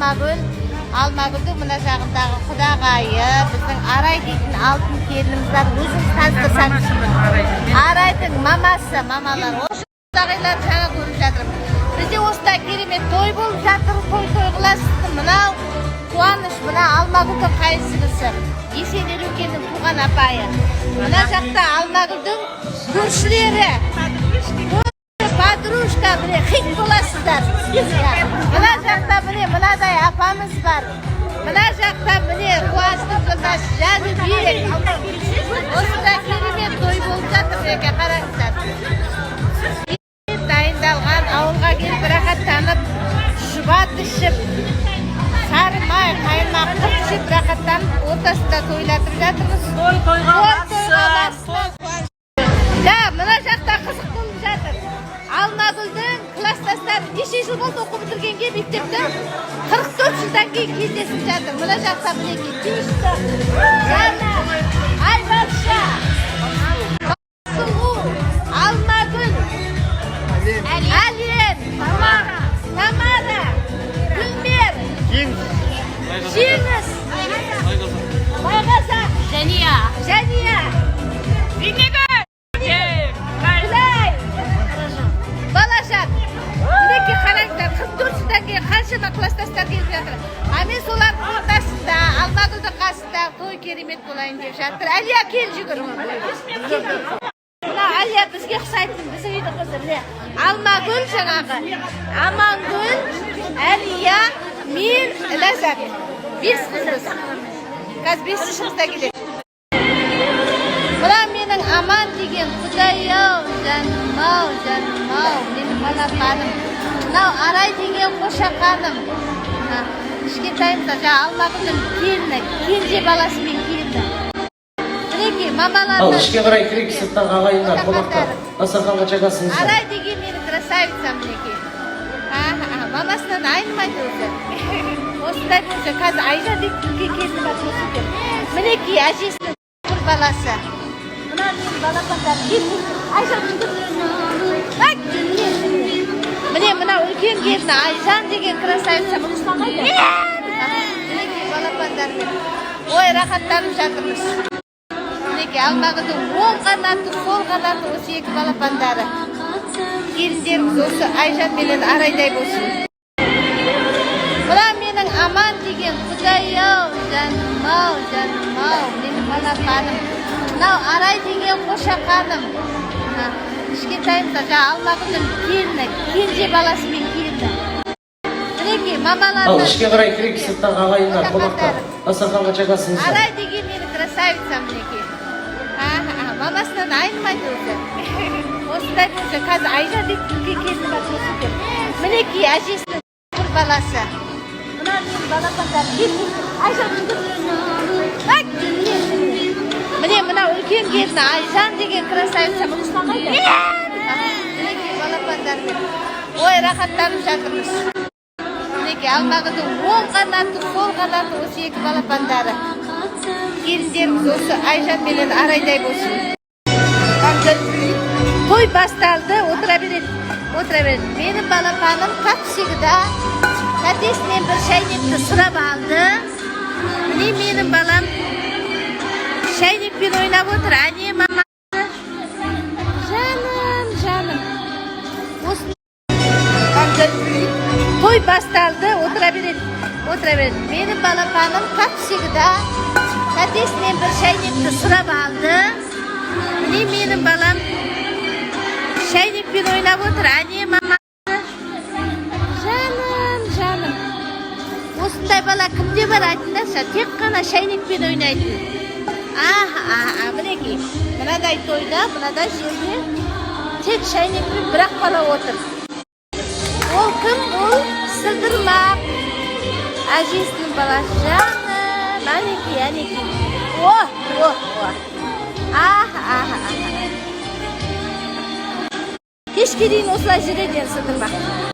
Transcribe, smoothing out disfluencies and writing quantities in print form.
Алмагүлдің мына жағындағы құдағайы, біздің Арай дейтін алтын келініміз бар. Өзіңіз таныстырсаңыз. Арайдың мамалар. Осы құдағайлар жаңа көріп жатырмын. Бізде осында керемет той болып жатыр, той қыласыз. Мынау қуаныш, мына Алмагүлдің қайсысы? Есенер Өркеннің туған апайы. Мына жақта Алмагүлдің көршілері. Подружка, міне, хит боласыздар. Мына жақта міне, мынадай апамыз бар. Мына жақта міне, қуаныштың жолдасы Жәнібек. Осында керемет той болып жатыр, еке, қараңыздар. Дайындалған, ауылға келіп рахаттанып, шұбат ішіп, сары май, қаймақ ішіп рахаттанып, ортасында тойлатып жатырмыз. Тойға басып. Мына жақта қызық болып жатыр. Алмагүлдің класстастары неше жыл болды оқып бітіргенге мектепті 44 жылдан кейін кездесіп жатыр. Мына жақта мінекей Түйісті, Жана, Айбарша, Сұлу, Алмагүл, Әлен, Тамара, Гүлмер, Жеңіс, Байғазақ, Жәния, Балажан. Мінекей қараңыздар, 44 жылдан кейін қаншама класстастар келіп жатыр. Мен солардың ортасында, Алмагүлдің қасында той керемет болайын деп жатыр. Әлия, кел жүгір. Мына Әлия бізге ұқсайтын, біздің үйдің қызы. Алмагүл жаңағы. Амангүл, Әлия, мен, Ләззат. 5 қызымыз. Қазір 5 жылда келеді. Мына менің Аман деген Құдай-ау, жаным-ау, менің балапаным. Мынау Арай деген Қошақаным. Кішкентайымызда жаңа Алмагүлдің келіні, кенже баласымен келді. Мінекей, мамалардан... Ал ішке қарай кірейік, сырттан ағайындар, қонақтар. Дастарханға жайғасыңыздар. Арай деген менің красавица мінекей. Мамасынан айнымайды өзі. Осындай болса, қазір Айжан дейтін келіні бар көрсетер. Мінекей, әжесінің бір баласы. Мына менің балапандарым келді. Айжан міне мына үлкен келіні Айжан деген красавица бұл ұстамайды. Мінекей балапандармен. Ой, рахаттанып жатырмыз. Мінекей Алмагүлдің оң қанаты, сол қанаты осы екі балапандары. Келіндеріміз осы Айжан менен Арайдай болсын. Мына менің Аман деген Құдай-ау, жаным-ау, менің балапаным. Мынау Арай деген Қошақаным. Кішкентайымызда жаңа Алмагүлдің келіні, кенже баласымен келді. Мінекей, мамалардан... Ал ішке қарай кірейік, сырттан ағайындар, қонақтар. Дастарханға жайғасыңыздар. Арай деген менің красавица мінекей. Мамасынан айнымайды өзі. Осындай болса, қазір Айжан дейтін келіні бар көрсетер. Мінекей, әжесінің бір баласы. Мына менің балапандарым келді. Айжан міне мына үлкен келіні Айжан деген красавица бұл ұстамайды. Мінекей балапандармен. Ой, рахаттанып жатырмыз. Мінекей Алмагүлдің оң қанаты, сол қанаты осы екі балапандары. Келіндеріміз осы Айжан менен Арайдай болсын. Той басталды, отыра береді. Менің балапаным капсигіда тәтесінен бір шайнекті сұрап алды. Міне менің балам шайнекпен ойнап отыр. Әне мама. Жаным. Той басталды, отыра береді. Менің балапаным капсигіда тәтесінен бір шайнекті сұрап алды. Міне менің балам шайнекпен ойнап отыр. Әне мама. Жаным. Осындай бала кімде бар айтыңдаршы, тек қана шайнекпен ойнайтын. Мінекей, мынадай тойда, мынадай жерде тек шайнекпен бір-ақ бала отыр. Ол кім? Ол Сылдырмақ. Әжесінің баласы. Жаным, әнекей. Кешке дейін осылай жүреді Сылдырмақ.